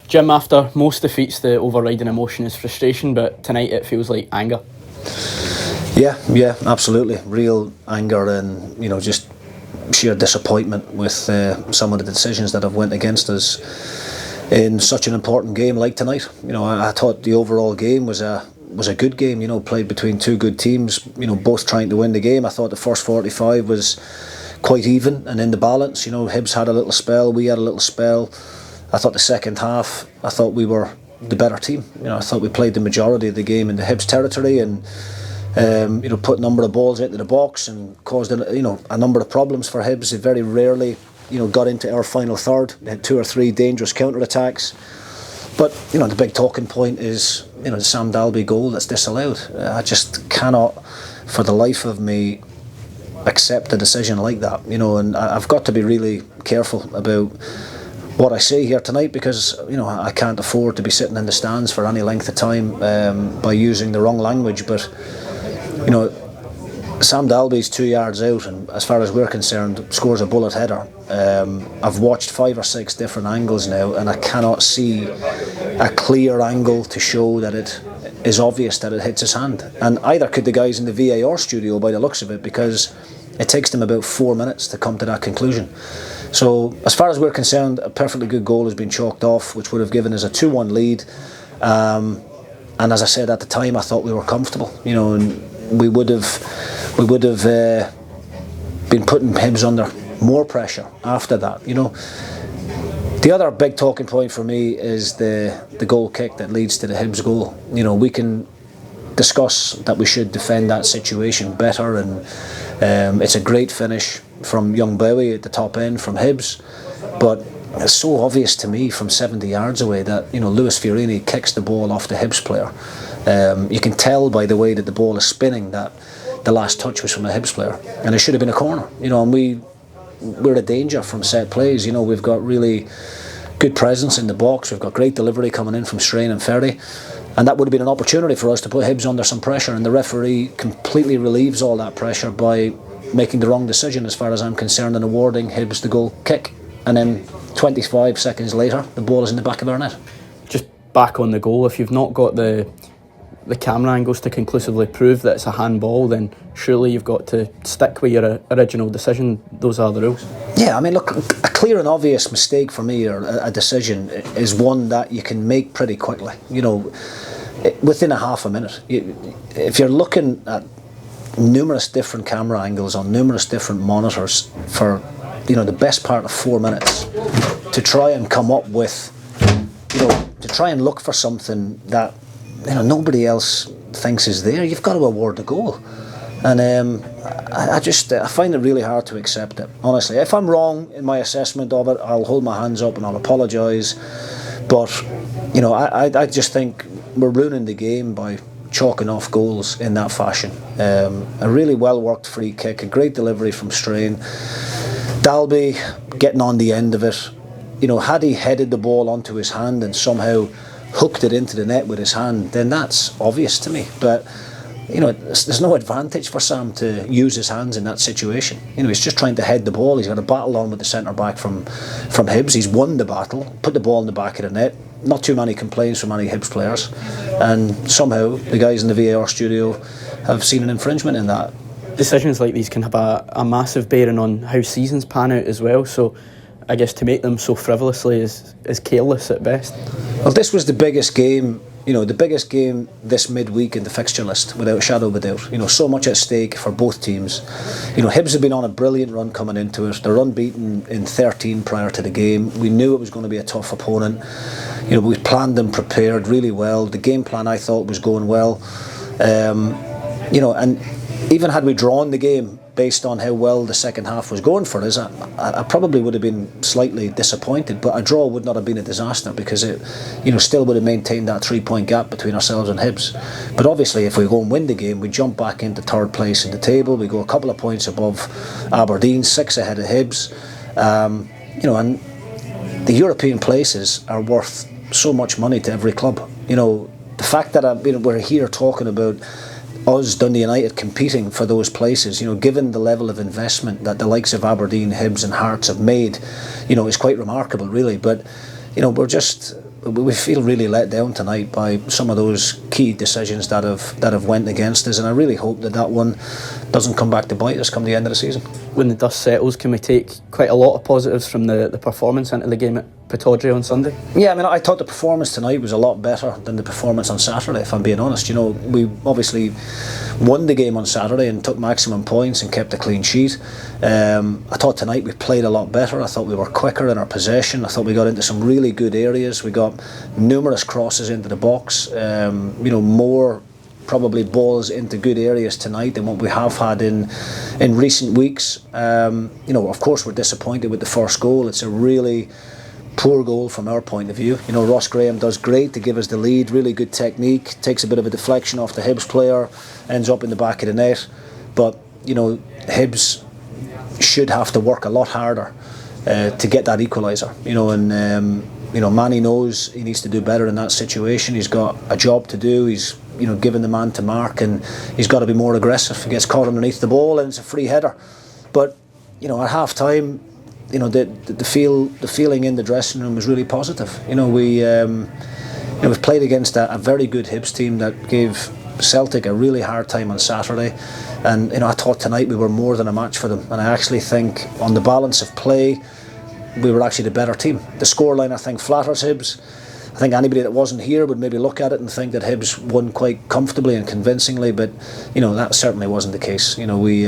Jim, after most defeats, the overriding emotion is frustration, but tonight it feels like anger. Yeah, absolutely. Real anger and, just sheer disappointment with some of the decisions that have went against us in such an important game like tonight. I thought the overall game was a good game, played between two good teams, both trying to win the game. I thought the first 45 was quite even and in the balance. Hibs had a little spell, we had a little spell. I thought the second half, I thought we were the better team. I thought we played the majority of the game in the Hibs territory and put a number of balls into the box and caused a number of problems for Hibs. They very rarely got into our final third. They had 2 or 3 dangerous counter-attacks. But the big talking point is the Sam Dalby goal that's disallowed. I just cannot for the life of me accept a decision like that, and I've got to be really careful about what I say here tonight, because I can't afford to be sitting in the stands for any length of time by using the wrong language. But Sam Dalby's 2 yards out, and as far as we're concerned, scores a bullet header. I've watched 5 or 6 different angles now, and I cannot see a clear angle to show that it is obvious that it hits his hand. And either could the guys in the VAR studio, by the looks of it, because it takes them about 4 minutes to come to that conclusion. So, as far as we're concerned, a perfectly good goal has been chalked off, which would have given us a 2-1 lead. And as I said at the time, I thought we were comfortable, and we would have been putting Hibs under more pressure after that. The other big talking point for me is the goal kick that leads to the Hibs goal. We can discuss that we should defend that situation better, and it's a great finish from young Bowie at the top end from Hibs, but it's so obvious to me from 70 yards away that Lewis Fiorini kicks the ball off the Hibs player. You can tell by the way that the ball is spinning that the last touch was from a Hibs player, and it should have been a corner. And we're a danger from set plays. We've got really good presence in the box. We've got great delivery coming in from Strain and Ferry, and that would have been an opportunity for us to put Hibs under some pressure, and the referee completely relieves all that pressure by making the wrong decision as far as I'm concerned and awarding Hibs the goal kick, and then 25 seconds later the ball is in the back of our net. Just back on the goal, if you've not got the camera angles to conclusively prove that it's a handball, then surely you've got to stick with your original decision. Those are the rules. Yeah, I mean, look, a clear and obvious mistake for me, or a decision, is one that you can make pretty quickly, within a half a minute. If you're looking at numerous different camera angles on numerous different monitors for the best part of 4 minutes to try and come up with, to try and look for something that nobody else thinks is there, you've got to award the goal. And I find it really hard to accept it, honestly. If I'm wrong in my assessment of it, I'll hold my hands up and I'll apologise. But I just think we're ruining the game by chalking off goals in that fashion. A really well worked free kick, a great delivery from Strain, Dalby getting on the end of it. Had he headed the ball onto his hand and somehow hooked it into the net with his hand, then that's obvious to me. But there's no advantage for Sam to use his hands in that situation. He's just trying to head the ball. He's got a battle on with the centre back from Hibs. He's won the battle, put the ball in the back of the net. Not too many complaints from any Hibs players, and somehow the guys in the VAR studio have seen an infringement in that. Decisions like these can have a massive bearing on how seasons pan out as well, so I guess to make them so frivolously is careless at best. Well, this was the biggest game, the biggest game this midweek in the fixture list, without a shadow of a doubt. So much at stake for both teams. Hibs have been on a brilliant run coming into it. They're unbeaten in 13 prior to the game. We knew it was going to be a tough opponent. We planned and prepared really well. The game plan, I thought, was going well. And even had we drawn the game based on how well the second half was going for us, I probably would have been slightly disappointed, but a draw would not have been a disaster, because it still would have maintained that 3-point gap between ourselves and Hibs. But obviously if we go and win the game, we jump back into third place in the table. We go a couple of points above Aberdeen, 6 ahead of Hibs. And the European places are worth so much money to every club. The fact that we're here talking about us, Dundee United, competing for those places, given the level of investment that the likes of Aberdeen, Hibs and Hearts have made, is quite remarkable, really. But we're just we feel really let down tonight by some of those key decisions that have went against us, and I really hope that one doesn't come back to bite us come the end of the season. When the dust settles, can we take quite a lot of positives from the performance into the game at Pittodrie on Sunday? Yeah, I mean, I thought the performance tonight was a lot better than the performance on Saturday, if I'm being honest. You know, we obviously won the game on Saturday and took maximum points and kept a clean sheet. I thought tonight we played a lot better. I thought we were quicker in our possession. I thought we got into some really good areas. We got numerous crosses into the box. More probably balls into good areas tonight than what we have had in recent weeks. Of course, we're disappointed with the first goal. It's a really poor goal from our point of view. You know, Ross Graham does great to give us the lead, really good technique, takes a bit of a deflection off the Hibs player, ends up in the back of the net. But, you know, Hibs should have to work a lot harder to get that equaliser. Manny knows he needs to do better in that situation. He's got a job to do. He's given the man to mark, and he's got to be more aggressive. He gets caught underneath the ball and it's a free header. But at half time, the feeling in the dressing room was really positive. We've played against a very good Hibs team that gave Celtic a really hard time on Saturday, and I thought tonight we were more than a match for them, and I actually think on the balance of play we were actually the better team. The scoreline, I think, flatters Hibs. I think anybody that wasn't here would maybe look at it and think that Hibs won quite comfortably and convincingly, but that certainly wasn't the case. We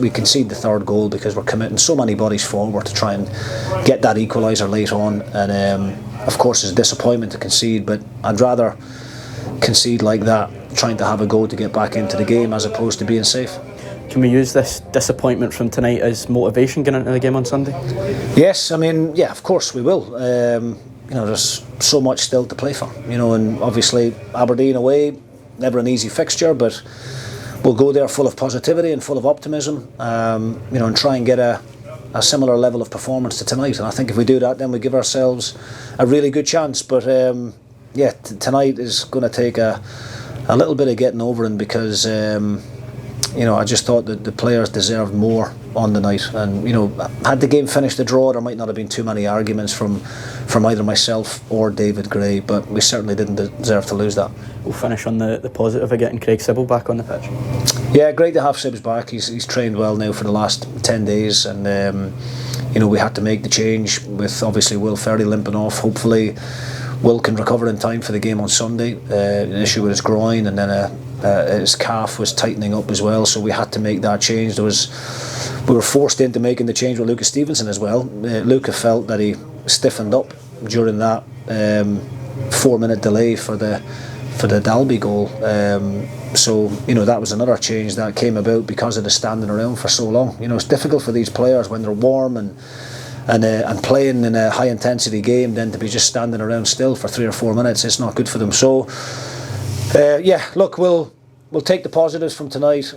concede the third goal because we're committing so many bodies forward to try and get that equaliser late on, and of course it's a disappointment to concede, but I'd rather concede like that, trying to have a go to get back into the game as opposed to being safe. Can we use this disappointment from tonight as motivation going into the game on Sunday? Yes, of course we will. There's so much still to play for, and obviously Aberdeen away, never an easy fixture, but we'll go there full of positivity and full of optimism, and try and get a similar level of performance to tonight. And I think if we do that, then we give ourselves a really good chance. But tonight is going to take a little bit of getting over in, because I just thought that the players deserved more on the night, and had the game finished a draw, there might not have been too many arguments from either myself or David Gray, but we certainly didn't deserve to lose that. We'll finish on the positive of getting Craig Sibbald back on the pitch. Yeah, great to have Sibbs back. He's trained well now for the last 10 days, and we had to make the change with obviously Will Ferry limping off. Hopefully Will can recover in time for the game on Sunday. An issue with his groin, and then his calf was tightening up as well, so we had to make that change. We were forced into making the change with Lucas Stevenson as well. Luca felt that he stiffened up during that 4-minute delay for the Dalby goal. That was another change that came about because of the standing around for so long. It's difficult for these players when they're warm and playing in a high intensity game, then to be just standing around still for 3 or 4 minutes. It's not good for them. So look, we'll take the positives from tonight.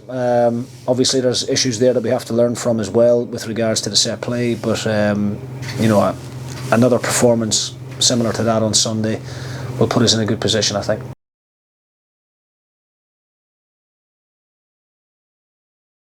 Obviously there's issues there that we have to learn from as well with regards to the set play, but another performance similar to that on Sunday will put us in a good position, I think.